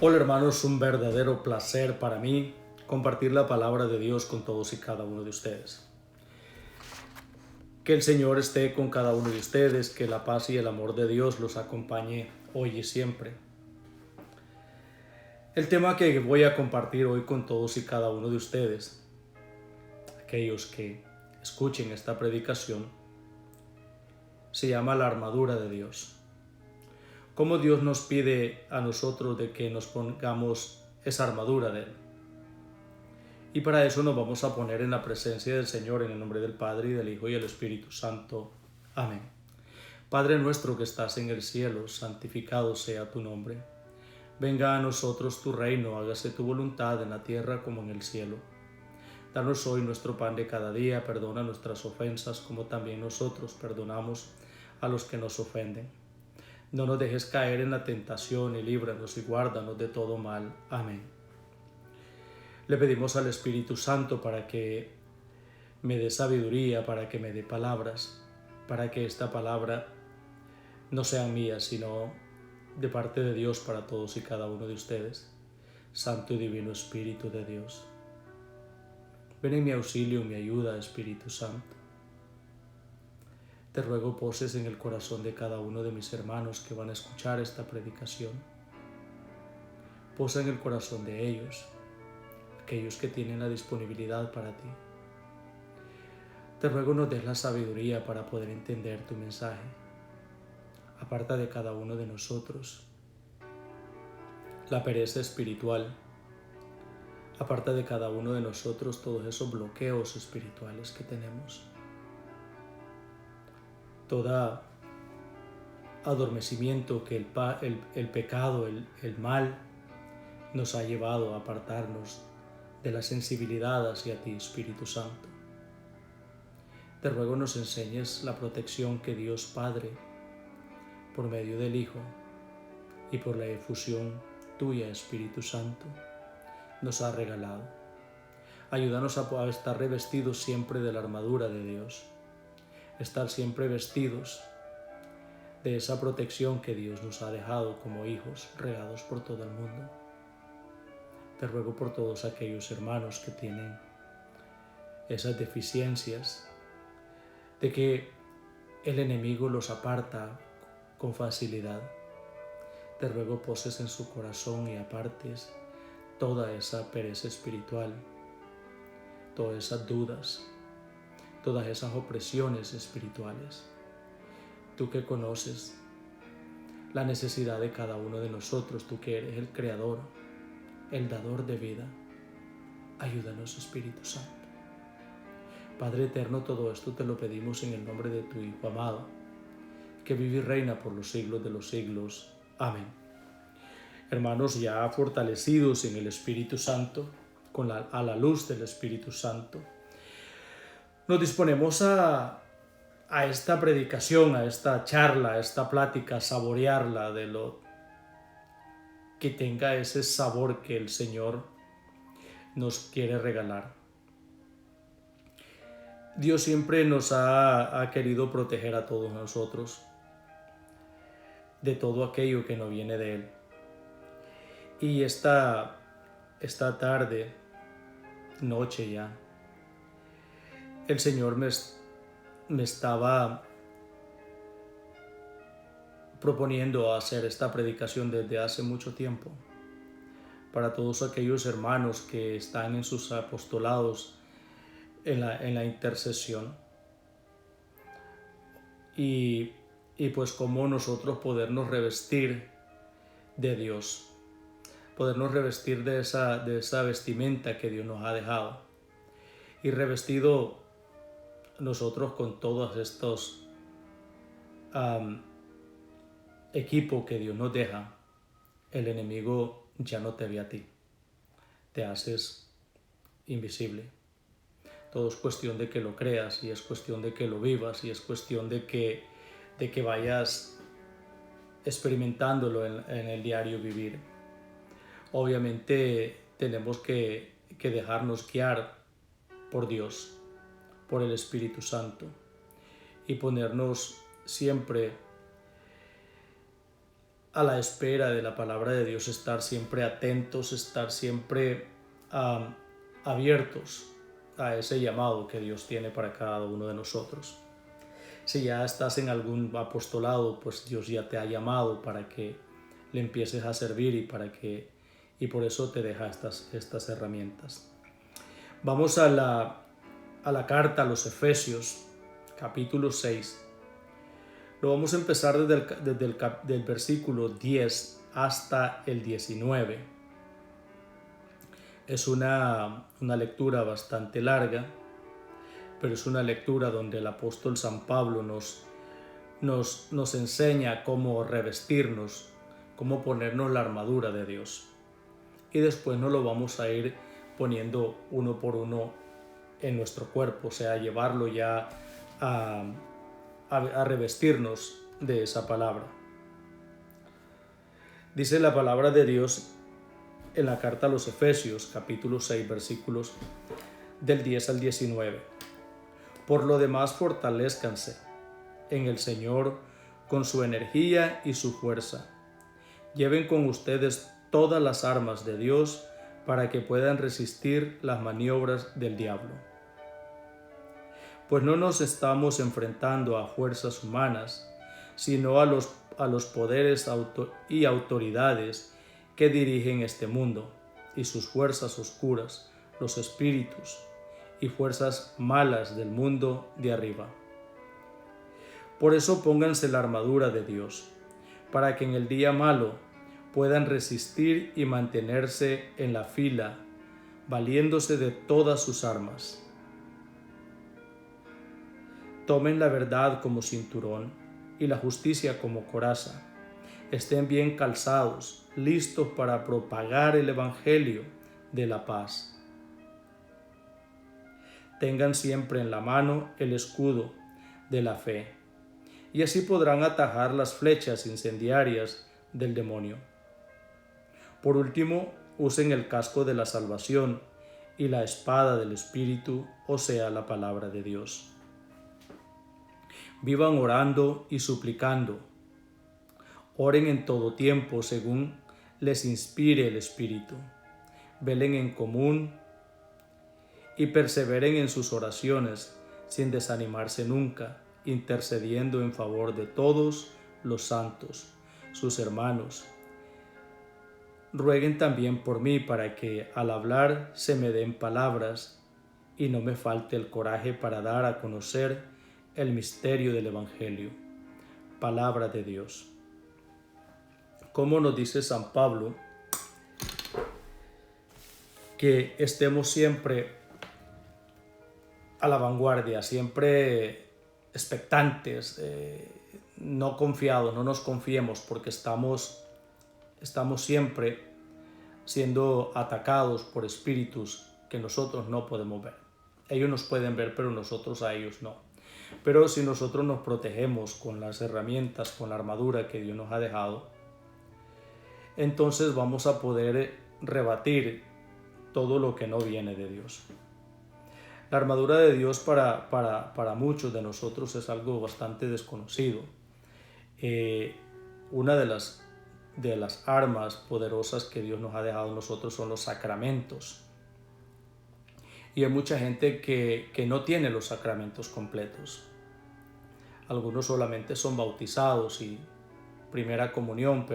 Hola hermanos, un verdadero placer para mí compartir la palabra de Dios con todos y cada uno de ustedes. Que el Señor esté con cada uno de ustedes, que la paz y el amor de Dios los acompañe hoy y siempre. El tema que voy a compartir hoy con todos y cada uno de ustedes, aquellos que escuchen esta predicación, se llama la armadura de Dios. Cómo Dios nos pide a nosotros de que nos pongamos esa armadura de Él. Y para eso nos vamos a poner en la presencia del Señor, en el nombre del Padre, y del Hijo, y del Espíritu Santo. Amén. Padre nuestro que estás en el cielo, santificado sea tu nombre. Venga a nosotros tu reino, hágase tu voluntad en la tierra como en el cielo. Danos hoy nuestro pan de cada día, perdona nuestras ofensas, como también nosotros perdonamos a los que nos ofenden. No nos dejes caer en la tentación y líbranos y guárdanos de todo mal. Amén. Le pedimos al Espíritu Santo para que me dé sabiduría, para que me dé palabras, para que esta palabra no sea mía, sino de parte de Dios para todos y cada uno de ustedes. Santo y Divino Espíritu de Dios. Ven en mi auxilio, en mi ayuda, Espíritu Santo. Te ruego poses en el corazón de cada uno de mis hermanos que van a escuchar esta predicación. Posa en el corazón de ellos, aquellos que tienen la disponibilidad para ti. Te ruego nos des la sabiduría para poder entender tu mensaje. Aparta de cada uno de nosotros la pereza espiritual. Aparta de cada uno de nosotros todos esos bloqueos espirituales que tenemos. Todo adormecimiento que el pecado, el mal, nos ha llevado a apartarnos de la sensibilidad hacia ti, Espíritu Santo. Te ruego nos enseñes la protección que Dios Padre, por medio del Hijo y por la efusión tuya, Espíritu Santo, nos ha regalado. Ayúdanos a estar revestidos siempre de la armadura de Dios, estar siempre vestidos de esa protección que Dios nos ha dejado como hijos regados por todo el mundo. Te ruego por todos aquellos hermanos que tienen esas deficiencias, de que el enemigo los aparta con facilidad. Te ruego poses en su corazón y apartes toda esa pereza espiritual, todas esas dudas, todas esas opresiones espirituales. Tú que conoces la necesidad de cada uno de nosotros, tú que eres el Creador, el dador de vida, ayúdanos, Espíritu Santo. Padre eterno, todo esto te lo pedimos en el nombre de tu Hijo amado, que vive y reina por los siglos de los siglos. Amén. Hermanos, ya fortalecidos en el Espíritu Santo, a la luz del Espíritu Santo, nos disponemos a esta predicación, a esta charla, a esta plática, a saborearla de lo que tenga ese sabor que el Señor nos quiere regalar. Dios siempre nos ha querido proteger a todos nosotros de todo aquello que no viene de Él. Y esta tarde, noche ya, el Señor me estaba proponiendo hacer esta predicación desde hace mucho tiempo para todos aquellos hermanos que están en sus apostolados en la intercesión y pues cómo nosotros podernos revestir de Dios, podernos revestir de esa vestimenta que Dios nos ha dejado, y revestido nosotros con todos estos equipos que Dios nos deja. El enemigo ya no te ve a ti, te haces invisible. Todo es cuestión de que lo creas, y es cuestión de que lo vivas, y es cuestión de que vayas experimentándolo en el diario vivir. Obviamente tenemos que dejarnos guiar por Dios, por el Espíritu Santo, y ponernos siempre a la espera de la palabra de Dios, estar siempre atentos, estar siempre abiertos a ese llamado que Dios tiene para cada uno de nosotros. Si ya estás en algún apostolado, pues Dios ya te ha llamado para que le empieces a servir y por eso te deja estas herramientas. Vamos a la carta a los Efesios, capítulo 6. Lo vamos a empezar desde el versículo 10 hasta el 19. Es una lectura bastante larga, pero es una lectura donde el apóstol San Pablo nos enseña cómo revestirnos, cómo ponernos la armadura de Dios. Y después nos lo vamos a ir poniendo uno por uno en nuestro cuerpo, o sea, llevarlo ya a revestirnos de esa palabra. Dice la palabra de Dios en la carta a los Efesios, capítulo 6, versículos del 10 al 19. Por lo demás, fortalézcanse en el Señor con su energía y su fuerza. Lleven con ustedes todas las armas de Dios para que puedan resistir las maniobras del diablo. Pues no nos estamos enfrentando a fuerzas humanas, sino a los poderes y autoridades que dirigen este mundo y sus fuerzas oscuras, los espíritus y fuerzas malas del mundo de arriba. Por eso pónganse la armadura de Dios, para que en el día malo puedan resistir y mantenerse en la fila, valiéndose de todas sus armas. Tomen la verdad como cinturón y la justicia como coraza. Estén bien calzados, listos para propagar el evangelio de la paz. Tengan siempre en la mano el escudo de la fe, y así podrán atajar las flechas incendiarias del demonio. Por último, usen el casco de la salvación y la espada del Espíritu, o sea, la palabra de Dios. Vivan orando y suplicando. Oren en todo tiempo según les inspire el Espíritu. Velen en común y perseveren en sus oraciones sin desanimarse nunca, intercediendo en favor de todos los santos, sus hermanos. Rueguen también por mí para que al hablar se me den palabras y no me falte el coraje para dar a conocer el misterio del Evangelio. Palabra de Dios. Como nos dice San Pablo, que estemos siempre a la vanguardia, siempre expectantes, no confiados, no nos confiemos porque estamos siempre siendo atacados por espíritus que nosotros no podemos ver. Ellos nos pueden ver, pero nosotros a ellos no. Pero si nosotros nos protegemos con las herramientas, con la armadura que Dios nos ha dejado, entonces vamos a poder rebatir todo lo que no viene de Dios. La armadura de Dios para muchos de nosotros es algo bastante desconocido. Una de las armas poderosas que Dios nos ha dejado a nosotros son los sacramentos. Y hay mucha gente que no tiene los sacramentos completos. Algunos solamente son bautizados y primera comunión,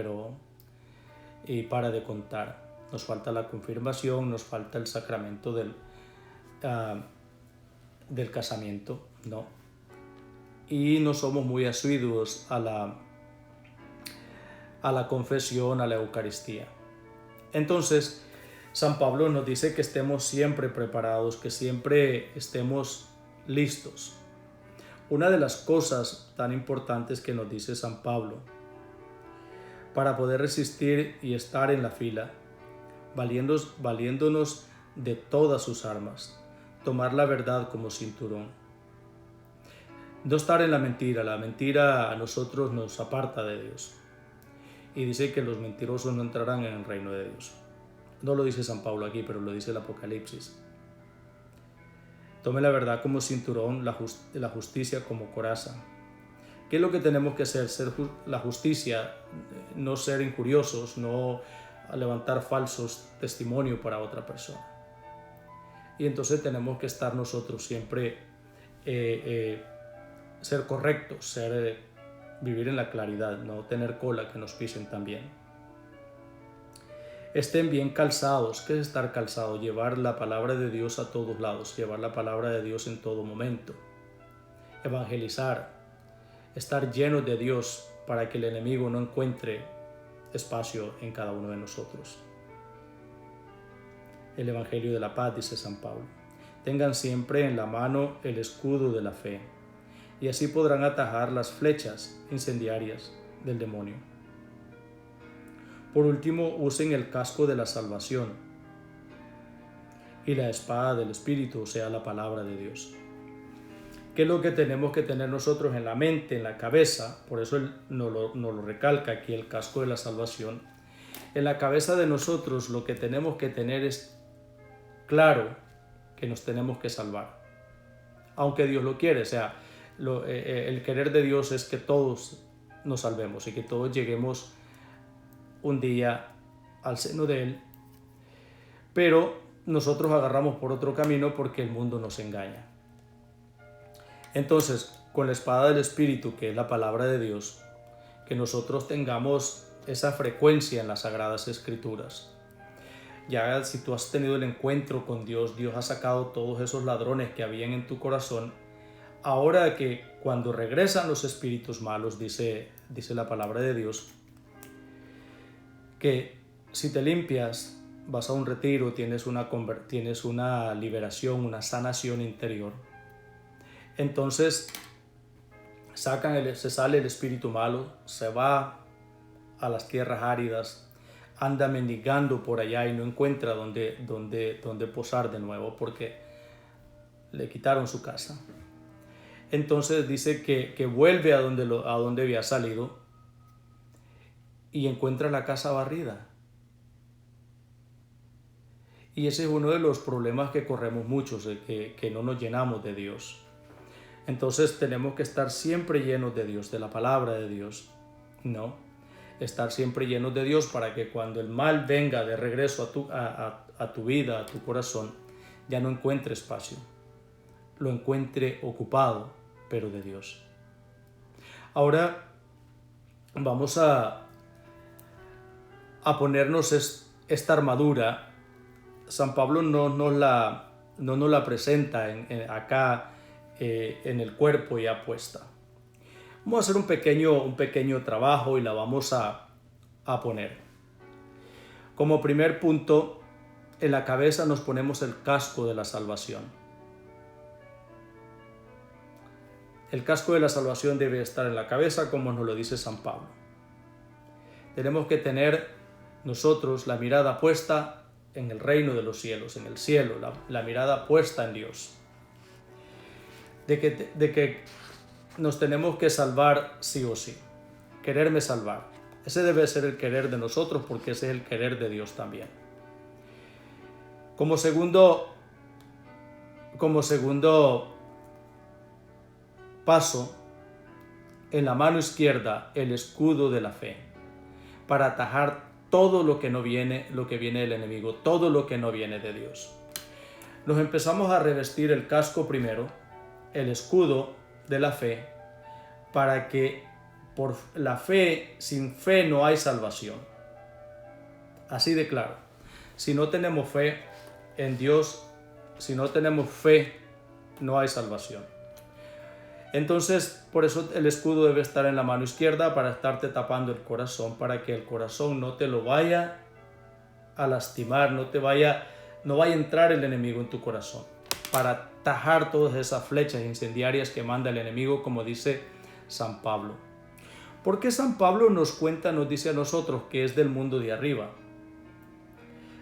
y para de contar. Nos falta la confirmación, nos falta el sacramento del casamiento, ¿no? Y no somos muy asiduos a la confesión, a la Eucaristía. Entonces, San Pablo nos dice que estemos siempre preparados, que siempre estemos listos. Una de las cosas tan importantes que nos dice San Pablo para poder resistir y estar en la fila, valiéndonos de todas sus armas, tomar la verdad como cinturón. No estar en la mentira a nosotros nos aparta de Dios. Y dice que los mentirosos no entrarán en el reino de Dios. No lo dice San Pablo aquí, pero lo dice el Apocalipsis. Tome la verdad como cinturón, la justicia como coraza. ¿Qué es lo que tenemos que hacer? Ser la justicia, no ser injuriosos, no levantar falsos testimonios para otra persona. Y entonces tenemos que estar nosotros siempre, ser correctos, vivir en la claridad, no tener cola que nos pisen también. Estén bien calzados. ¿Qué es estar calzado? Llevar la palabra de Dios a todos lados, llevar la palabra de Dios en todo momento. Evangelizar, estar llenos de Dios para que el enemigo no encuentre espacio en cada uno de nosotros. El Evangelio de la paz, dice San Pablo. Tengan siempre en la mano el escudo de la fe, y así podrán atajar las flechas incendiarias del demonio. Por último, usen el casco de la salvación y la espada del Espíritu, o sea, la palabra de Dios. ¿Qué es lo que tenemos que tener nosotros en la mente, en la cabeza? Por eso nos lo recalca aquí el casco de la salvación. En la cabeza de nosotros lo que tenemos que tener es claro que nos tenemos que salvar, aunque Dios lo quiere. O sea, el querer de Dios es que todos nos salvemos y que todos lleguemos un día al seno de Él, pero nosotros agarramos por otro camino porque el mundo nos engaña. Entonces, con la espada del Espíritu, que es la palabra de Dios, que nosotros tengamos esa frecuencia en las Sagradas Escrituras. Ya si tú has tenido el encuentro con Dios, Dios ha sacado todos esos ladrones que habían en tu corazón. Ahora que cuando regresan los espíritus malos, dice la palabra de Dios, que si te limpias, vas a un retiro, tienes una liberación, una sanación interior. Entonces se sale el espíritu malo, se va a las tierras áridas, anda mendigando por allá y no encuentra dónde posar de nuevo porque le quitaron su casa. Entonces dice que vuelve a donde había salido y encuentra la casa barrida. Y ese es uno de los problemas que corremos muchos, que no nos llenamos de Dios. Entonces tenemos que estar siempre llenos de Dios, de la palabra de Dios, ¿no? Estar siempre llenos de Dios para que cuando el mal venga de regreso a tu vida, a tu corazón, ya no encuentre espacio, lo encuentre ocupado, pero de Dios. Ahora vamos a ponernos esta armadura. San Pablo no nos la presenta acá en el cuerpo ya puesta. Vamos a hacer un pequeño trabajo y la vamos a poner. Como primer punto, en la cabeza nos ponemos el casco de la salvación. El casco de la salvación debe estar en la cabeza, como nos lo dice San Pablo. Tenemos que tener nosotros la mirada puesta en el reino de los cielos, en el cielo, la mirada puesta en Dios. De que nos tenemos que salvar sí o sí, quererme salvar. Ese debe ser el querer de nosotros porque ese es el querer de Dios también. Como segundo paso, en la mano izquierda el escudo de la fe, para atajar todo lo que viene del enemigo, todo lo que no viene de Dios. Nos empezamos a revestir el casco primero, el escudo de la fe, para que por la fe, sin fe no hay salvación. Así de claro. Si no tenemos fe en Dios, si no tenemos fe, no hay salvación. Entonces, por eso el escudo debe estar en la mano izquierda para estarte tapando el corazón, para que el corazón no te lo vaya a lastimar, no vaya a entrar el enemigo en tu corazón, para tajar todas esas flechas incendiarias que manda el enemigo, como dice San Pablo. Porque San Pablo nos dice a nosotros que es del mundo de arriba.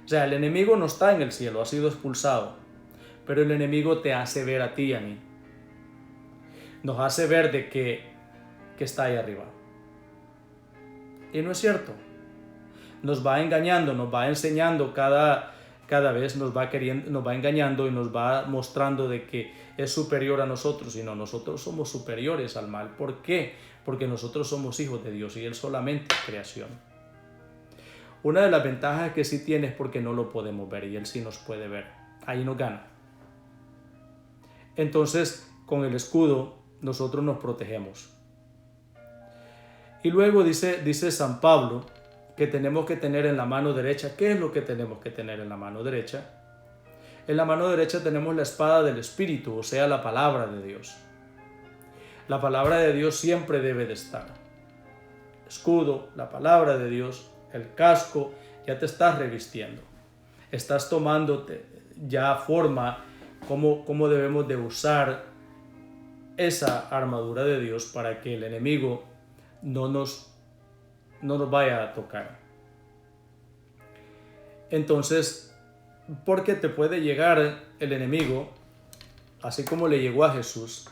O sea, el enemigo no está en el cielo, ha sido expulsado, pero el enemigo te hace ver a ti y a mí. Nos hace ver de que está ahí arriba. Y no es cierto. Nos va engañando, nos va enseñando cada vez, nos va engañando y nos va mostrando de que es superior a nosotros, y no, nosotros somos superiores al mal. ¿Por qué? porque nosotros somos hijos de Dios y Él solamente es creación. Una de las ventajas que sí tiene es porque no lo podemos ver y Él sí nos puede ver. Ahí nos gana. Entonces, con el escudo nosotros nos protegemos. Y luego dice San Pablo que tenemos que tener en la mano derecha. ¿Qué es lo que tenemos que tener en la mano derecha? En la mano derecha tenemos la espada del Espíritu, o sea, la palabra de Dios. La palabra de Dios siempre debe de estar. Escudo, la palabra de Dios, el casco, ya te estás revistiendo. Estás tomándote ya forma cómo debemos de usar esa armadura de Dios para que el enemigo no nos vaya a tocar. Entonces, porque te puede llegar el enemigo, así como le llegó a Jesús,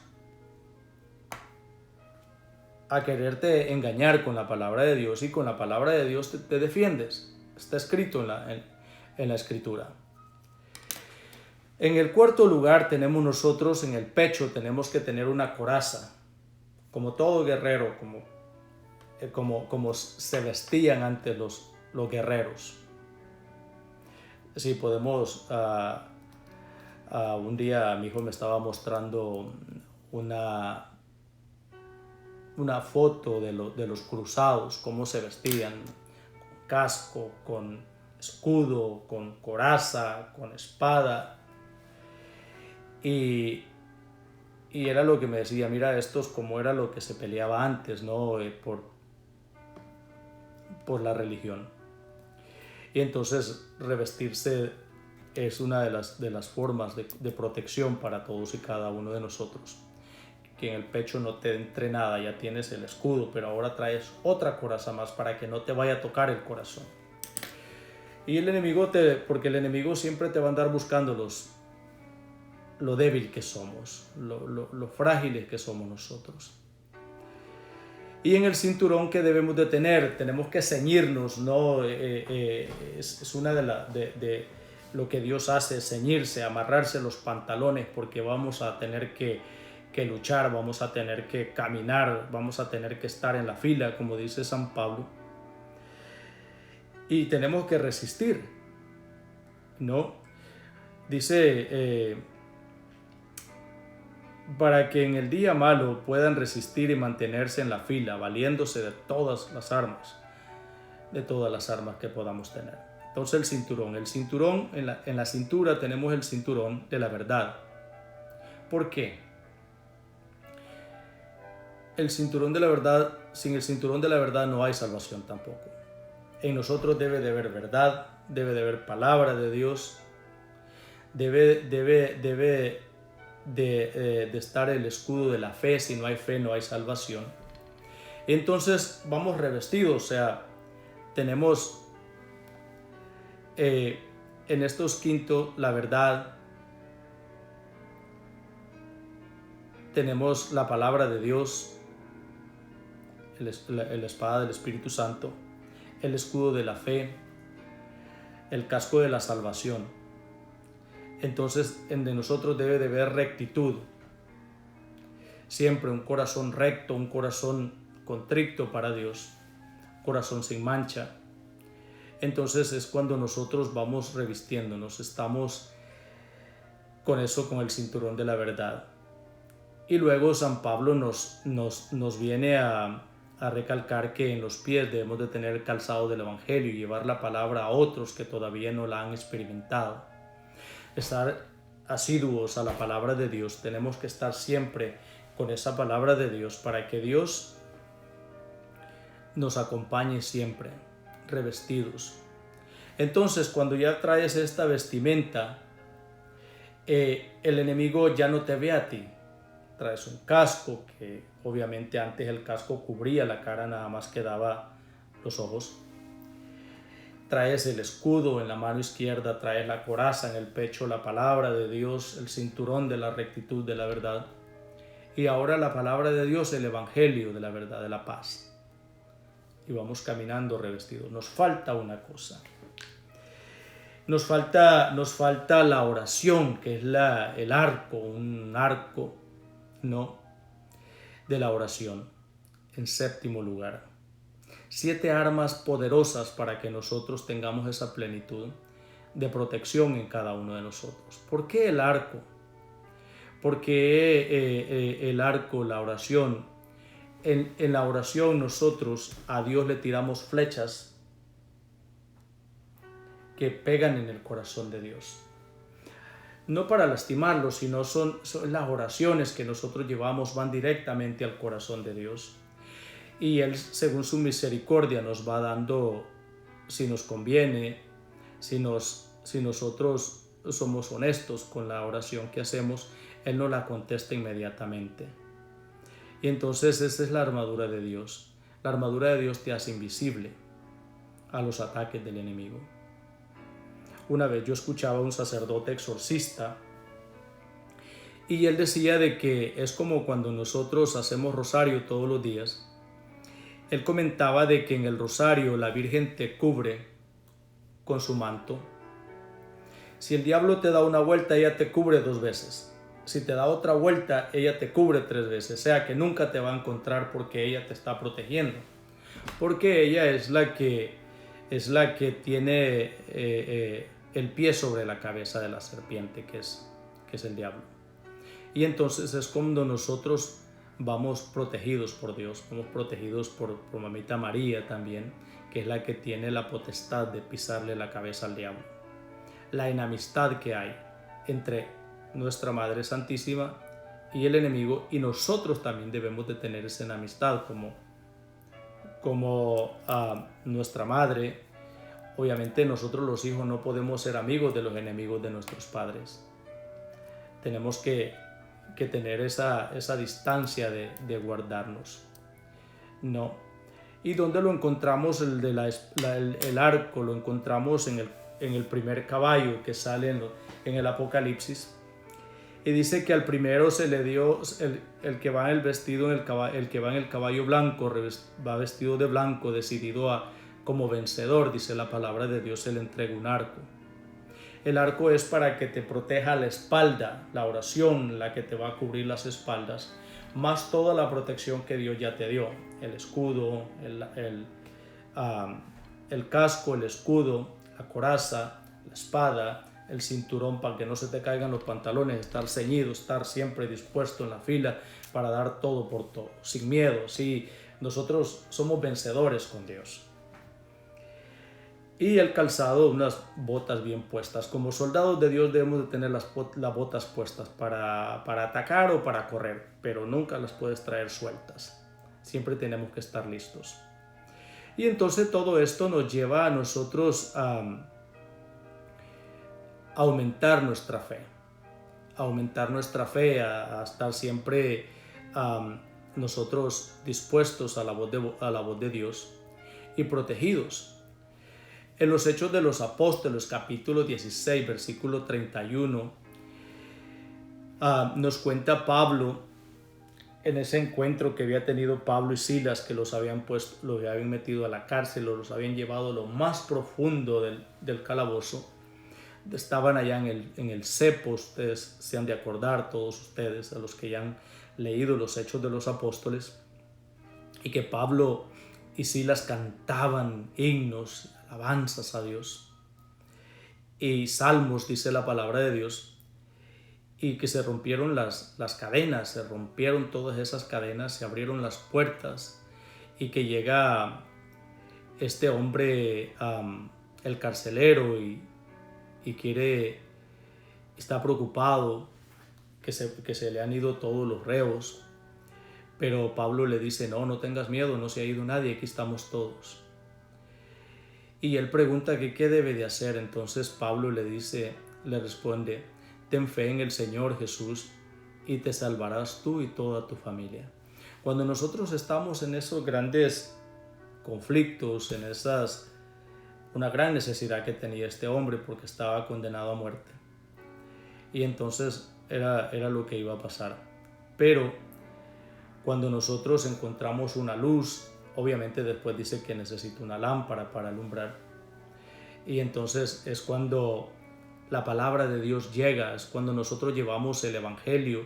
a quererte engañar con la palabra de Dios, y con la palabra de Dios te defiendes. Está escrito en la Escritura. En el cuarto lugar tenemos nosotros, en el pecho tenemos que tener una coraza, como todo guerrero, como se vestían antes los guerreros. Sí, podemos, un día mi hijo me estaba mostrando una foto de los cruzados, cómo se vestían, con casco, con escudo, con coraza, con espada. Y era lo que me decía, mira, esto es como era lo que se peleaba antes, ¿no? Por la religión. Y entonces revestirse es una de las formas de protección para todos y cada uno de nosotros. Que en el pecho no te entre nada, ya tienes el escudo, pero ahora traes otra coraza más para que no te vaya a tocar el corazón. Y el enemigo porque el enemigo siempre te va a andar buscando lo débil que somos, lo frágiles que somos nosotros. Y en el cinturón que debemos de tener, tenemos que ceñirnos, ¿no? Es una de lo que Dios hace, ceñirse, amarrarse los pantalones, porque vamos a tener que luchar, vamos a tener que caminar, vamos a tener que estar en la fila, como dice San Pablo. Y tenemos que resistir, ¿no? Dice, para que en el día malo puedan resistir y mantenerse en la fila, valiéndose de todas las armas que podamos tener. Entonces el cinturón, en la cintura tenemos el cinturón de la verdad. ¿Por qué? El cinturón de la verdad, sin el cinturón de la verdad no hay salvación tampoco. En nosotros debe de haber verdad, debe de haber palabra de Dios, debe de estar el escudo de la fe. Si no hay fe, no hay salvación. Entonces vamos revestidos, o sea, tenemos en estos quinto la verdad, tenemos la palabra de Dios, la espada del Espíritu Santo, el escudo de la fe, el casco de la salvación. Entonces de nosotros debe de haber rectitud, siempre un corazón recto, un corazón contrito para Dios, corazón sin mancha. Entonces es cuando nosotros vamos revistiéndonos, estamos con eso, con el cinturón de la verdad. Y luego San Pablo nos viene a recalcar que en los pies debemos de tener el calzado del Evangelio y llevar la palabra a otros que todavía no la han experimentado. Estar asiduos a la palabra de Dios, tenemos que estar siempre con esa palabra de Dios para que Dios nos acompañe siempre, revestidos. Entonces, cuando ya traes esta vestimenta, el enemigo ya no te ve a ti. Traes un casco, que obviamente antes el casco cubría la cara, nada más quedaba los ojos. Traes el escudo en la mano izquierda, traes la coraza en el pecho, la palabra de Dios, el cinturón de la rectitud, de la verdad. Y ahora la palabra de Dios, el evangelio de la verdad, de la paz. Y vamos caminando revestidos. Nos falta una cosa. Nos falta la oración, que es el arco, un arco, ¿no?, de la oración. en séptimo lugar. 7 armas poderosas para que nosotros tengamos esa plenitud de protección en cada uno de nosotros. ¿Por qué el arco? Porque el arco, la oración, en la oración nosotros a Dios le tiramos flechas que pegan en el corazón de Dios. No para lastimarlo, sino son las oraciones que nosotros llevamos, van directamente al corazón de Dios. Y Él, según su misericordia, nos va dando, si nos conviene, si nosotros somos honestos con la oración que hacemos, Él nos la contesta inmediatamente. Y entonces esa es la armadura de Dios. La armadura de Dios te hace invisible a los ataques del enemigo. Una vez yo escuchaba a un sacerdote exorcista y él decía de que es como cuando nosotros hacemos rosario todos los días. Él comentaba de que en el rosario la Virgen te cubre con su manto. Si el diablo te da una vuelta, ella te cubre 2 veces. Si te da otra vuelta, ella te cubre 3 veces. O sea que nunca te va a encontrar porque ella te está protegiendo. Porque ella es la que tiene el pie sobre la cabeza de la serpiente, que es el diablo. Y entonces es cuando nosotros vamos protegidos por Dios, vamos protegidos por Mamita María también, que es la que tiene la potestad de pisarle la cabeza al diablo. La enemistad que hay entre nuestra Madre Santísima y el enemigo, y nosotros también debemos de tener esa enemistad como nuestra Madre. Obviamente nosotros los hijos no podemos ser amigos de los enemigos de nuestros padres. Tenemos que tener esa distancia de guardarnos. No. ¿Y dónde lo encontramos? El arco lo encontramos en el primer caballo que sale en el Apocalipsis. Y dice que al primero se le dio, el que va en el vestido, el que va en el caballo blanco, va vestido de blanco, decidido como vencedor, dice la palabra de Dios, se le entrega un arco. El arco es para que te proteja la espalda, la oración, la que te va a cubrir las espaldas, más toda la protección que Dios ya te dio, el escudo, el casco, el escudo, la coraza, la espada, el cinturón para que no se te caigan los pantalones, estar ceñido, estar siempre dispuesto en la fila para dar todo por todo, sin miedo. Sí, nosotros somos vencedores con Dios. Y el calzado, unas botas bien puestas. Como soldados de Dios debemos de tener las botas puestas para atacar o para correr, pero nunca las puedes traer sueltas. Siempre tenemos que estar listos. Y entonces todo esto nos lleva a nosotros a aumentar nuestra fe. A estar siempre nosotros dispuestos a la voz de Dios y protegidos. En los Hechos de los Apóstoles, capítulo 16, versículo 31, nos cuenta Pablo en ese encuentro que había tenido Pablo y Silas, que los habían metido a la cárcel o los habían llevado a lo más profundo del calabozo. Estaban allá en el cepo, ustedes se han de acordar, todos ustedes, a los que ya han leído los Hechos de los Apóstoles, y que Pablo y Silas cantaban himnos, alabanzas a Dios y salmos, dice la palabra de Dios, y que se rompieron las cadenas, se rompieron todas esas cadenas, se abrieron las puertas, y que llega este hombre, el carcelero, y está preocupado que se le han ido todos los reos, pero Pablo le dice: no tengas miedo, no se ha ido nadie, aquí estamos todos. Y él pregunta que qué debe de hacer. Entonces Pablo le responde: ten fe en el Señor Jesús y te salvarás tú y toda tu familia. Cuando nosotros estamos en esos grandes conflictos, una gran necesidad que tenía este hombre porque estaba condenado a muerte, y entonces era lo que iba a pasar. Pero cuando nosotros encontramos una luz, obviamente después dice que necesita una lámpara para alumbrar, y entonces es cuando la palabra de Dios llega, es cuando nosotros llevamos el Evangelio,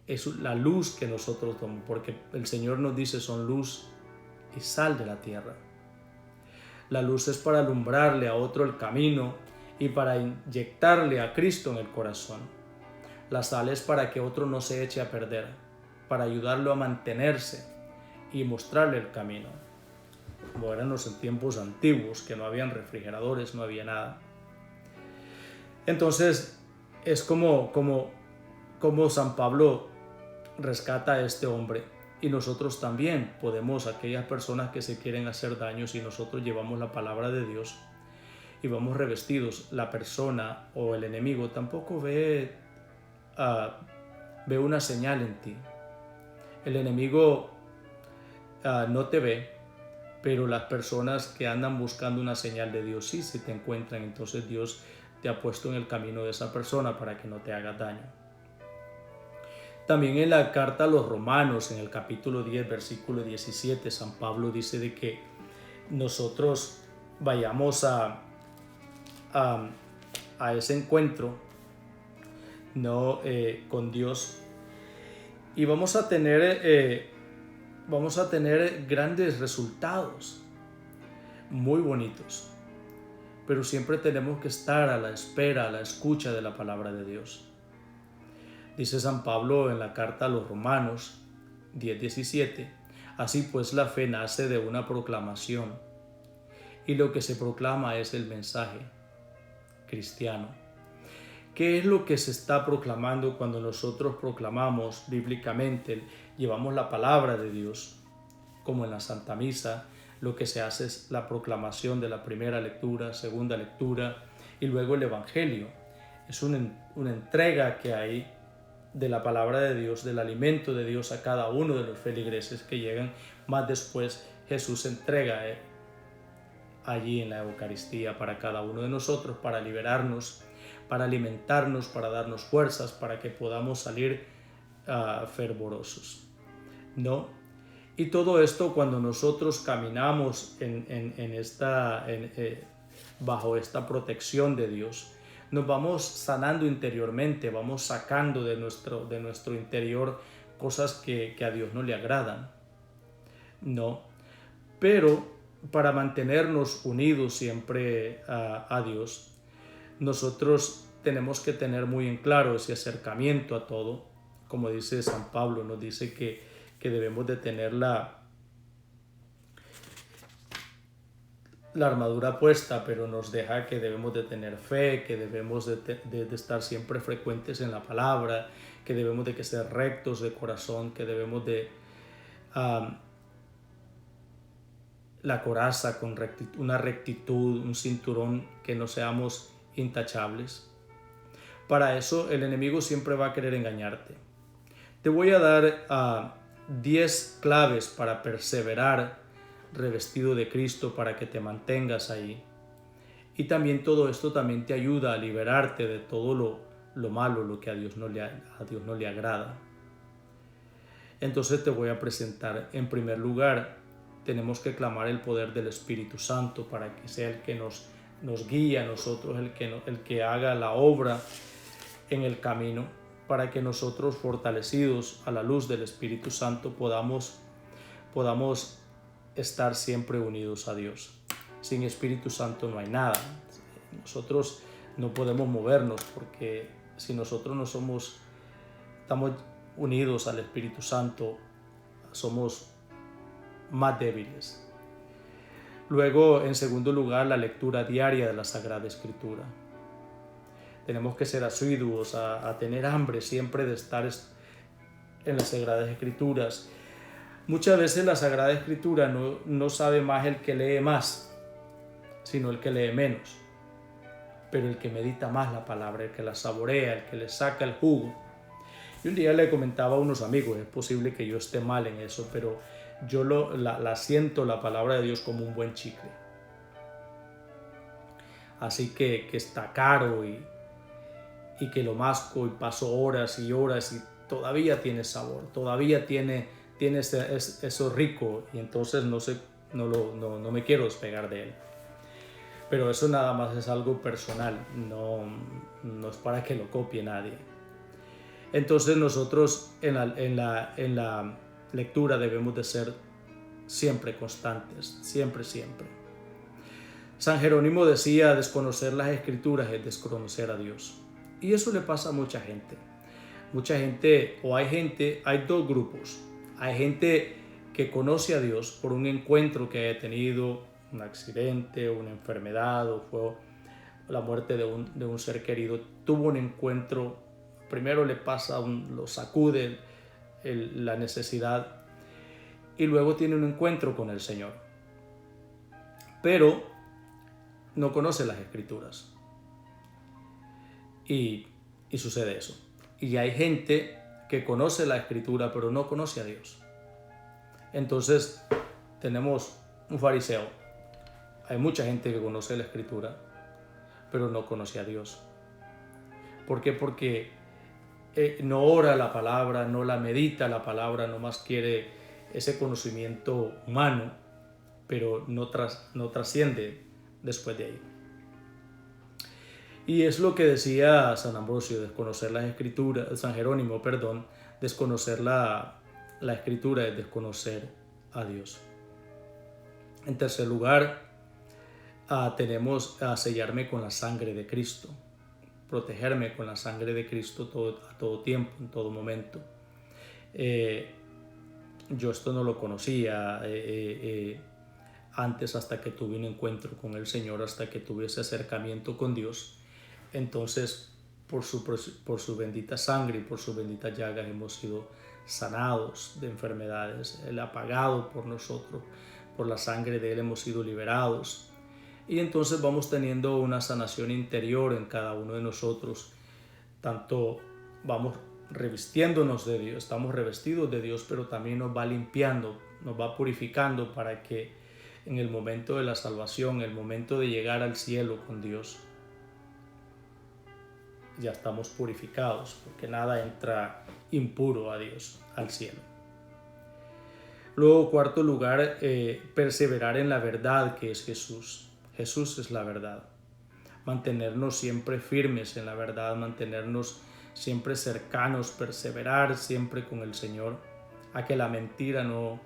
es la luz que nosotros tomamos, porque el Señor nos dice son luz y sal de la tierra. La luz es para alumbrarle a otro el camino y para inyectarle a Cristo en el corazón. La sal es para que otro no se eche a perder, para ayudarlo a mantenerse y mostrarle el camino. Como eran los tiempos antiguos, que no habían refrigeradores, no había nada. Entonces es como San Pablo rescata a este hombre, y nosotros también podemos, aquellas personas que se quieren hacer daño, si nosotros llevamos la palabra de Dios y vamos revestidos, la persona o el enemigo tampoco ve una señal en ti. El enemigo no te ve, pero las personas que andan buscando una señal de Dios sí, si te encuentran, entonces Dios te ha puesto en el camino de esa persona para que no te haga daño. También en la carta a los Romanos, en el capítulo 10, versículo 17, San Pablo dice de que nosotros vayamos a ese encuentro, ¿no? Con Dios, y vamos a tener grandes resultados, muy bonitos, pero siempre tenemos que estar a la espera, a la escucha de la palabra de Dios. Dice San Pablo en la carta a los Romanos 10:17, así pues la fe nace de una proclamación, y lo que se proclama es el mensaje cristiano. ¿Qué es lo que se está proclamando cuando nosotros proclamamos bíblicamente, llevamos la palabra de Dios? Como en la Santa Misa, lo que se hace es la proclamación de la primera lectura, segunda lectura y luego el Evangelio. Es una entrega que hay de la palabra de Dios, del alimento de Dios a cada uno de los feligreses que llegan. Más después Jesús entrega allí en la Eucaristía para cada uno de nosotros, para liberarnos, para alimentarnos, para darnos fuerzas, para que podamos salir fervorosos, ¿no? Y todo esto cuando nosotros caminamos bajo esta protección de Dios, nos vamos sanando interiormente, vamos sacando de nuestro interior cosas que a Dios no le agradan, ¿no? Pero para mantenernos unidos siempre a Dios, nosotros tenemos que tener muy en claro ese acercamiento a todo. Como dice San Pablo, nos dice que debemos de tener la armadura puesta, pero nos deja que debemos de tener fe, que debemos de estar siempre frecuentes en la palabra, que debemos de ser rectos de corazón, que debemos de la coraza con una rectitud, un cinturón, que no seamos intachables. Para eso el enemigo siempre va a querer engañarte. Te voy a dar 10 claves para perseverar revestido de Cristo, para que te mantengas ahí. Y también todo esto también te ayuda a liberarte de todo lo malo, lo que a Dios no le agrada. Entonces te voy a presentar. En primer lugar, tenemos que clamar el poder del Espíritu Santo para que sea el que nos guíe a nosotros, el que haga la obra en el camino, para que nosotros, fortalecidos a la luz del Espíritu Santo, podamos estar siempre unidos a Dios. Sin Espíritu Santo no hay nada. Nosotros no podemos movernos, porque si nosotros estamos unidos al Espíritu Santo, somos más débiles. Luego, en segundo lugar, la lectura diaria de la Sagrada Escritura. Tenemos que ser asiduos a tener hambre siempre de estar en las Sagradas Escrituras. Muchas veces la Sagrada Escritura no sabe más el que lee más, sino el que lee menos. Pero el que medita más la palabra, el que la saborea, el que le saca el jugo. Y un día le comentaba a unos amigos, es posible que yo esté mal en eso, pero yo la siento, la palabra de Dios, como un buen chicle. Así que está caro y que lo masco y paso horas y horas y todavía tiene sabor, todavía tiene eso rico, y entonces no me quiero despegar de él. Pero eso nada más es algo personal, no es para que lo copie nadie. Entonces nosotros en la lectura debemos de ser siempre constantes, siempre, siempre. San Jerónimo decía, desconocer las Escrituras es desconocer a Dios. Y eso le pasa a mucha gente. Mucha gente, hay dos grupos. Hay gente que conoce a Dios por un encuentro que haya tenido, un accidente, una enfermedad, o fue la muerte de un ser querido. Tuvo un encuentro, primero le pasa, lo sacude la necesidad, y luego tiene un encuentro con el Señor. Pero no conoce las Escrituras. Y sucede eso. Y hay gente que conoce la Escritura, pero no conoce a Dios. Entonces, tenemos un fariseo. Hay mucha gente que conoce la Escritura, pero no conoce a Dios. ¿Por qué? Porque no ora la palabra, no la medita la palabra, nomás quiere ese conocimiento humano, pero no trasciende después de ahí. Y es lo que decía San Ambrosio, desconocer las Escrituras, San Jerónimo, perdón, desconocer la Escritura es desconocer a Dios. En tercer lugar, tenemos a sellarme con la sangre de Cristo, protegerme con la sangre de Cristo a todo tiempo, en todo momento. Yo esto no lo conocía antes, hasta que tuve un encuentro con el Señor, hasta que tuve ese acercamiento con Dios. Entonces, por su bendita sangre y por sus benditas llagas hemos sido sanados de enfermedades. Él ha pagado por nosotros, por la sangre de Él hemos sido liberados. Y entonces vamos teniendo una sanación interior en cada uno de nosotros. Tanto vamos revistiéndonos de Dios, estamos revestidos de Dios, pero también nos va limpiando, nos va purificando para que en el momento de la salvación, el momento de llegar al cielo con Dios, ya estamos purificados, porque nada entra impuro a Dios, al cielo. Luego, cuarto lugar, perseverar en la verdad, que es Jesús. Jesús es la verdad. Mantenernos siempre firmes en la verdad, mantenernos siempre cercanos, perseverar siempre con el Señor, a que la mentira no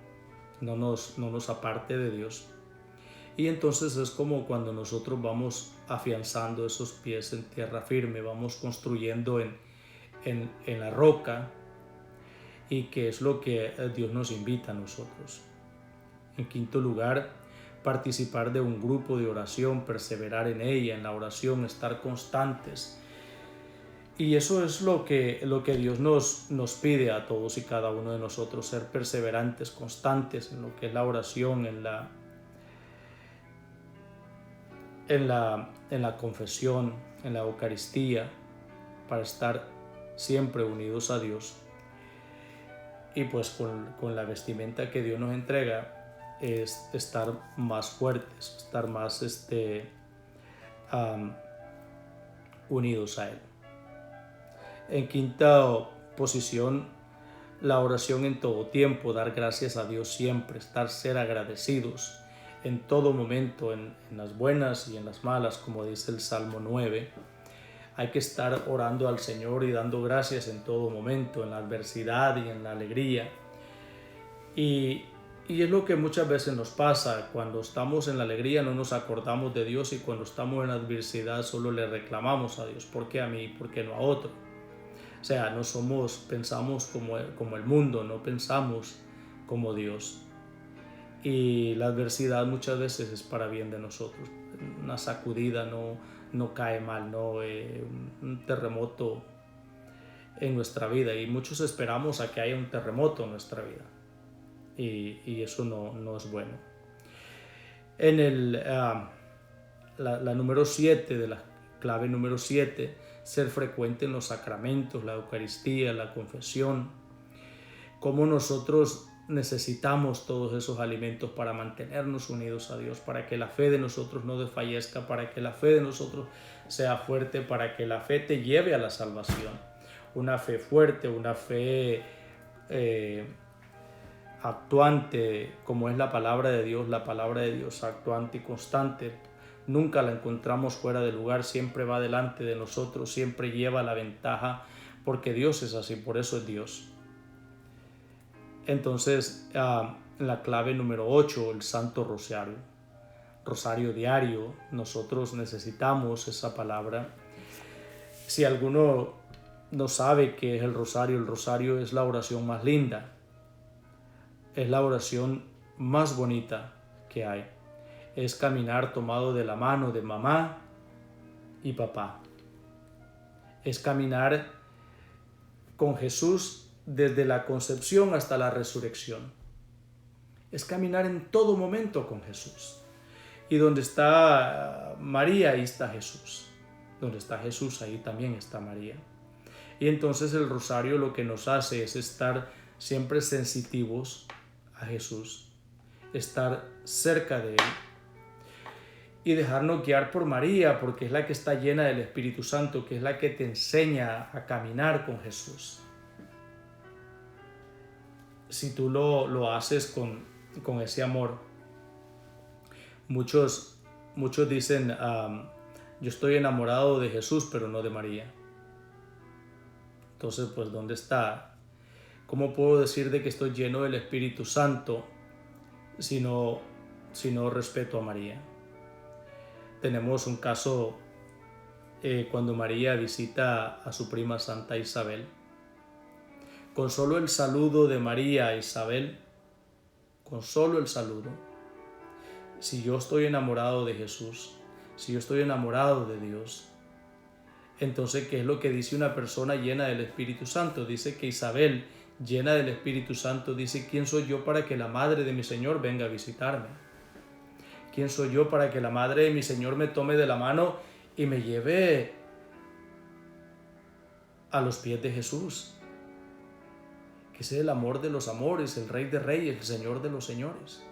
nos aparte de Dios. Y entonces es como cuando nosotros vamos afianzando esos pies en tierra firme, vamos construyendo en la roca, y que es lo que Dios nos invita a nosotros. En quinto lugar, participar de un grupo de oración, perseverar en ella, en la oración, estar constantes. Y eso es lo que Dios nos pide a todos y cada uno de nosotros, ser perseverantes, constantes en lo que es la oración, en la confesión, en la Eucaristía, para estar siempre unidos a Dios. Y pues con la vestimenta que Dios nos entrega es estar más fuertes, estar más unidos a Él. En quinta posición, la oración en todo tiempo, dar gracias a Dios siempre, ser agradecidos en todo momento, en las buenas y en las malas, como dice el Salmo 9. Hay que estar orando al Señor y dando gracias en todo momento, en la adversidad y en la alegría. Y es lo que muchas veces nos pasa. Cuando estamos en la alegría no nos acordamos de Dios, y cuando estamos en la adversidad solo le reclamamos a Dios. ¿Por qué a mí? ¿Por qué no a otro? O sea, pensamos como el mundo, no pensamos como Dios. Y la adversidad muchas veces es para bien de nosotros. Una sacudida no cae mal, ¿no? Un terremoto en nuestra vida, y muchos esperamos a que haya un terremoto en nuestra vida, y eso no es bueno. En la número 7, de la clave número 7, ser frecuente en los sacramentos, la Eucaristía, la confesión. Cómo nosotros necesitamos todos esos alimentos para mantenernos unidos a Dios, para que la fe de nosotros no desfallezca, para que la fe de nosotros sea fuerte, para que la fe te lleve a la salvación. Una fe fuerte, una fe actuante, como es la palabra de Dios actuante y constante. Nunca la encontramos fuera de lugar, siempre va delante de nosotros, siempre lleva la ventaja porque Dios es así, por eso es Dios. Entonces, la clave número 8, el Santo Rosario. Rosario diario, nosotros necesitamos esa palabra. Si alguno no sabe qué es el rosario es la oración más linda, es la oración más bonita que hay. Es caminar tomado de la mano de mamá y papá. Es caminar con Jesús desde la concepción hasta la resurrección. Es caminar en todo momento con Jesús. Y donde está María, ahí está Jesús. Donde está Jesús, ahí también está María. Y entonces el rosario lo que nos hace es estar siempre sensitivos a Jesús, estar cerca de Él y dejarnos guiar por María, porque es la que está llena del Espíritu Santo, que es la que te enseña a caminar con Jesús. Si tú lo haces con ese amor, muchos dicen, yo estoy enamorado de Jesús, pero no de María. Entonces, pues, ¿dónde está? ¿Cómo puedo decir de que estoy lleno del Espíritu Santo si no respeto a María? Tenemos un caso cuando María visita a su prima Santa Isabel. Con solo el saludo de María a Isabel, con solo el saludo, si yo estoy enamorado de Jesús, si yo estoy enamorado de Dios, entonces, ¿qué es lo que dice una persona llena del Espíritu Santo? Dice que Isabel, llena del Espíritu Santo, dice, ¿quién soy yo para que la madre de mi Señor venga a visitarme? ¿Quién soy yo para que la madre de mi Señor me tome de la mano y me lleve a los pies de Jesús? Que es el amor de los amores, el Rey de Reyes, el Señor de los Señores.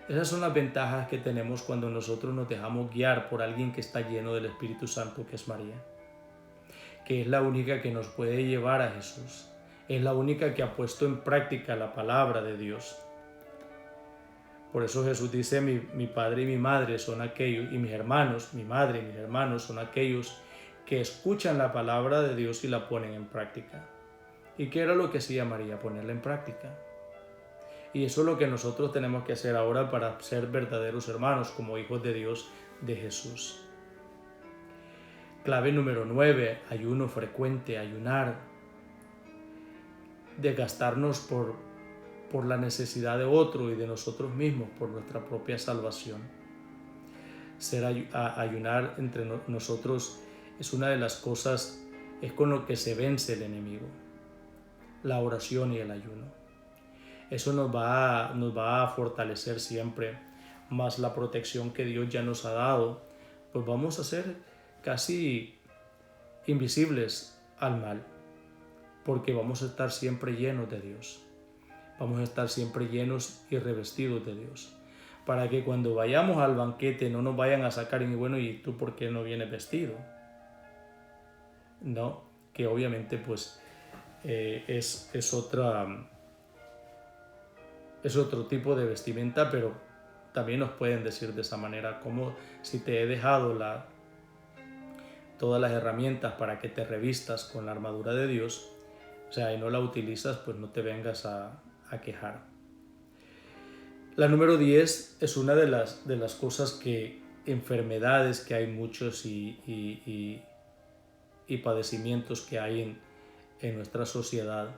Esas son las ventajas que tenemos cuando nosotros nos dejamos guiar por alguien que está lleno del Espíritu Santo, que es María, que es la única que nos puede llevar a Jesús, es la única que ha puesto en práctica la palabra de Dios. Por eso Jesús dice, mi padre y mi madre son aquellos, y mis hermanos, mi madre y mis hermanos son aquellos que escuchan la palabra de Dios y la ponen en práctica. ¿Y qué era lo que hacía María? Ponerla en práctica. Y eso es lo que nosotros tenemos que hacer ahora para ser verdaderos hermanos como hijos de Dios, de Jesús. Clave número 9, ayuno frecuente, ayunar. Desgastarnos por la necesidad de otro y de nosotros mismos, por nuestra propia salvación. Ayunar entre nosotros es una de las cosas, es con lo que se vence el enemigo. La oración y el ayuno. Eso nos va a fortalecer siempre, más la protección que Dios ya nos ha dado, pues vamos a ser casi invisibles al mal, porque vamos a estar siempre llenos de Dios. Vamos a estar siempre llenos y revestidos de Dios, para que cuando vayamos al banquete no nos vayan a sacar y bueno, ¿y tú por qué no vienes vestido? No, que obviamente pues es otro tipo de vestimenta, pero también nos pueden decir de esa manera, como si te he dejado todas las herramientas para que te revistas con la armadura de Dios, o sea, y no la utilizas, pues no te vengas a quejar. La número 10 es una de las cosas enfermedades que hay muchos y padecimientos que hay en nuestra sociedad.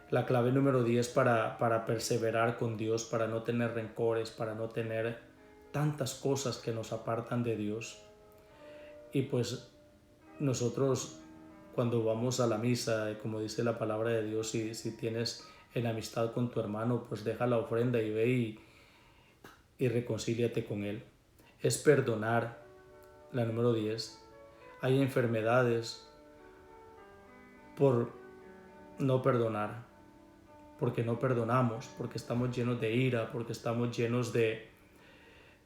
La clave número 10 para perseverar con Dios, para no tener rencores, para no tener tantas cosas que nos apartan de Dios. Y pues nosotros cuando vamos a la misa, como dice la palabra de Dios, si tienes enemistad con tu hermano, pues deja la ofrenda y ve y reconcíliate con él. Es perdonar, la número 10. Hay enfermedades por no perdonar, porque no perdonamos, porque estamos llenos de ira, porque estamos llenos de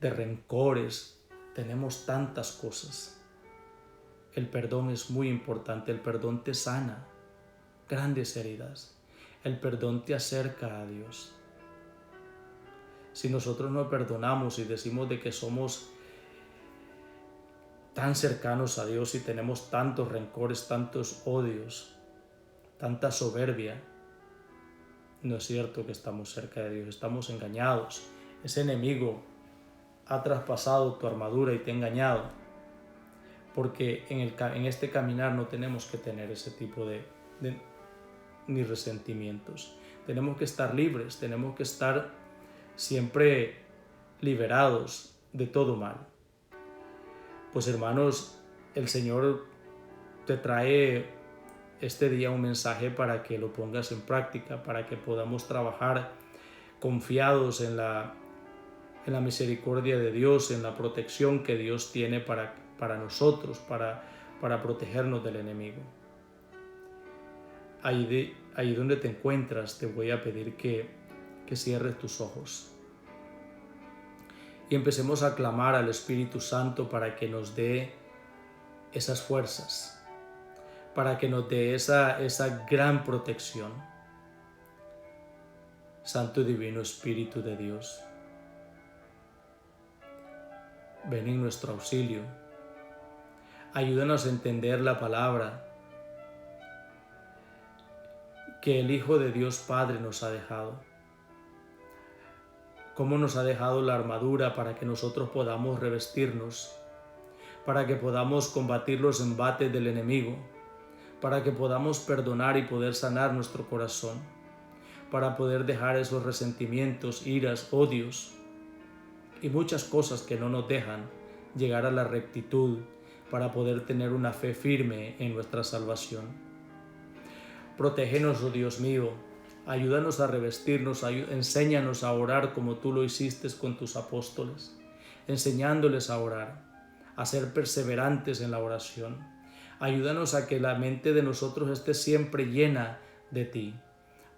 rencores. Tenemos tantas cosas. El perdón es muy importante, el perdón te sana grandes heridas, el perdón te acerca a Dios. Si nosotros no perdonamos y decimos de que somos tan cercanos a Dios y tenemos tantos rencores, tantos odios, tanta soberbia, no es cierto que estamos cerca de Dios, estamos engañados. Ese enemigo ha traspasado tu armadura y te ha engañado, porque en este caminar no tenemos que tener ese tipo de ni resentimientos. Tenemos que estar libres, tenemos que estar siempre liberados de todo mal. Pues hermanos, el Señor te trae este día un mensaje para que lo pongas en práctica, para que podamos trabajar confiados en la misericordia de Dios, en la protección que Dios tiene para nosotros, para protegernos del enemigo. Ahí donde te encuentras, te voy a pedir que cierres tus ojos y empecemos a clamar al Espíritu Santo para que nos dé esas fuerzas, para que nos dé esa gran protección. Santo Divino Espíritu de Dios, ven en nuestro auxilio, ayúdanos a entender la palabra que el Hijo de Dios Padre nos ha dejado. Cómo nos ha dejado la armadura para que nosotros podamos revestirnos, para que podamos combatir los embates del enemigo, para que podamos perdonar y poder sanar nuestro corazón, para poder dejar esos resentimientos, iras, odios y muchas cosas que no nos dejan llegar a la rectitud, para poder tener una fe firme en nuestra salvación. Protégenos, oh Dios mío, ayúdanos a revestirnos, enséñanos a orar como tú lo hiciste con tus apóstoles, enseñándoles a orar, a ser perseverantes en la oración. Ayúdanos a que la mente de nosotros esté siempre llena de ti,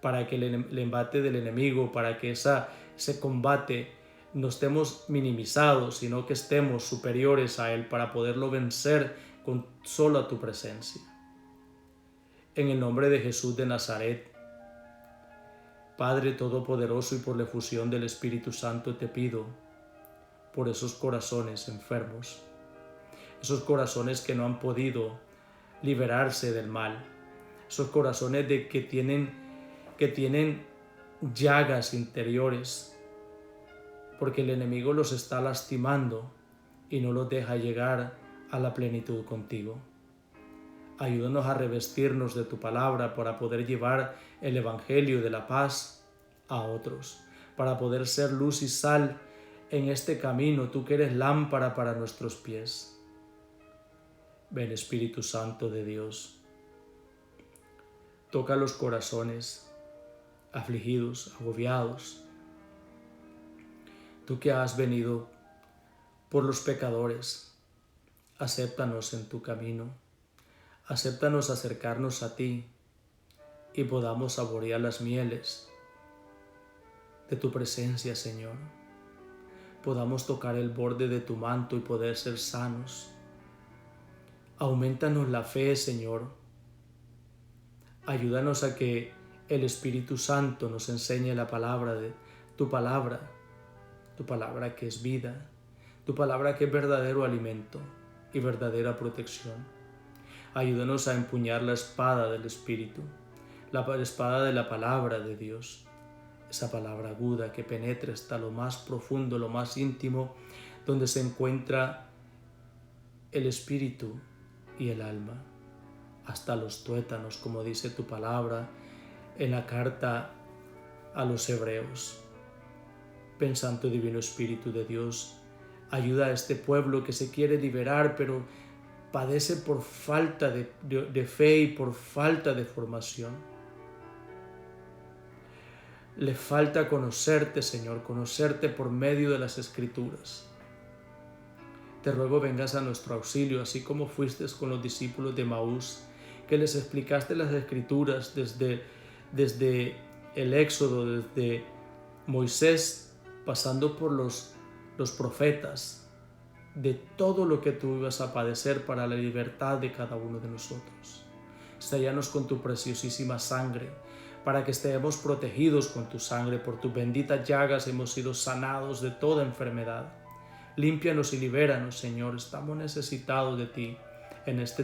para que el embate del enemigo, para que ese combate no estemos minimizados, sino que estemos superiores a él para poderlo vencer con solo tu presencia. En el nombre de Jesús de Nazaret, Padre Todopoderoso, y por la efusión del Espíritu Santo te pido por esos corazones enfermos, esos corazones que no han podido liberarse del mal, esos corazones que tienen llagas interiores, porque el enemigo los está lastimando y no los deja llegar a la plenitud contigo. Ayúdanos a revestirnos de tu palabra para poder llevar el evangelio de la paz a otros, para poder ser luz y sal en este camino, tú que eres lámpara para nuestros pies. Ven, Espíritu Santo de Dios, toca los corazones afligidos, agobiados. Tú que has venido por los pecadores, acéptanos en tu camino. Acéptanos acercarnos a ti y podamos saborear las mieles de tu presencia, Señor. Podamos tocar el borde de tu manto y poder ser sanos. Aumentanos la fe, Señor. Ayúdanos a que el Espíritu Santo nos enseñe la palabra de tu palabra que es vida, tu palabra que es verdadero alimento y verdadera protección. Ayúdanos a empuñar la espada del Espíritu, la espada de la palabra de Dios, esa palabra aguda que penetra hasta lo más profundo, lo más íntimo, donde se encuentra el espíritu y el alma, hasta los tuétanos, como dice tu palabra en la carta a los Hebreos. Ven, Santo Divino Espíritu de Dios, ayuda a este pueblo que se quiere liberar, pero padece por falta de fe y por falta de formación. Le falta conocerte, Señor, conocerte por medio de las Escrituras. Te ruego vengas a nuestro auxilio, así como fuiste con los discípulos de Maús, que les explicaste las Escrituras desde el Éxodo, desde Moisés, pasando por los profetas, de todo lo que tú ibas a padecer para la libertad de cada uno de nosotros. Séllanos con tu preciosísima sangre, para que estemos protegidos con tu sangre. Por tus benditas llagas hemos sido sanados de toda enfermedad. Límpianos y libéranos, Señor. Estamos necesitados de ti en este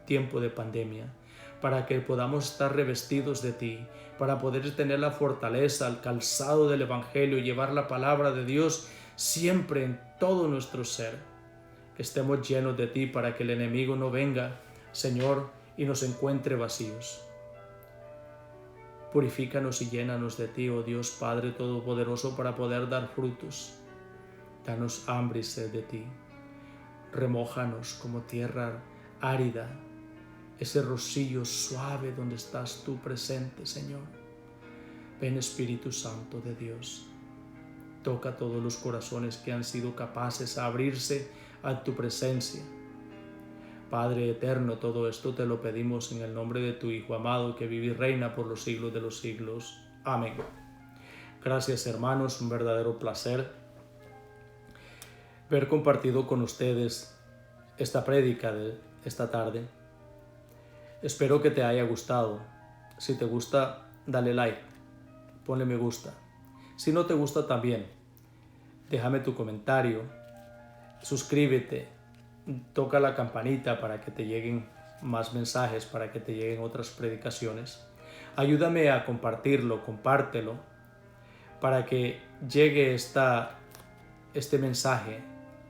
tiempo de pandemia, para que podamos estar revestidos de ti, para poder tener la fortaleza, el calzado del Evangelio, llevar la palabra de Dios siempre en todo nuestro ser. Que estemos llenos de ti para que el enemigo no venga, Señor, y nos encuentre vacíos. Purifícanos y llénanos de ti, oh Dios Padre Todopoderoso, para poder dar frutos. Danos hambre y sed de ti. Remójanos como tierra árida, ese rocío suave donde estás tú presente, Señor. Ven, Espíritu Santo de Dios. Toca todos los corazones que han sido capaces a abrirse a tu presencia. Padre eterno, todo esto te lo pedimos en el nombre de tu Hijo amado, que vive y reina por los siglos de los siglos. Amén. Gracias, hermanos, un verdadero placer haber compartido con ustedes esta prédica de esta tarde. Espero que te haya gustado. Si te gusta, dale like, ponle me gusta. Si no te gusta también, déjame tu comentario, suscríbete, toca la campanita para que te lleguen más mensajes, para que te lleguen otras predicaciones. Ayúdame a compartirlo, compártelo, para que llegue este mensaje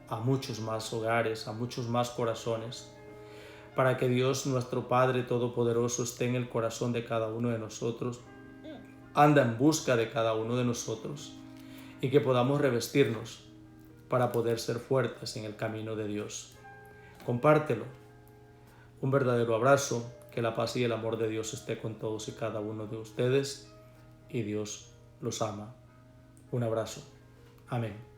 a muchos más hogares, a muchos más corazones, para que Dios, nuestro Padre Todopoderoso, esté en el corazón de cada uno de nosotros, anda en busca de cada uno de nosotros, y que podamos revestirnos para poder ser fuertes en el camino de Dios. Compártelo. Un verdadero abrazo, que la paz y el amor de Dios esté con todos y cada uno de ustedes, y Dios los ama. Un abrazo. Amén.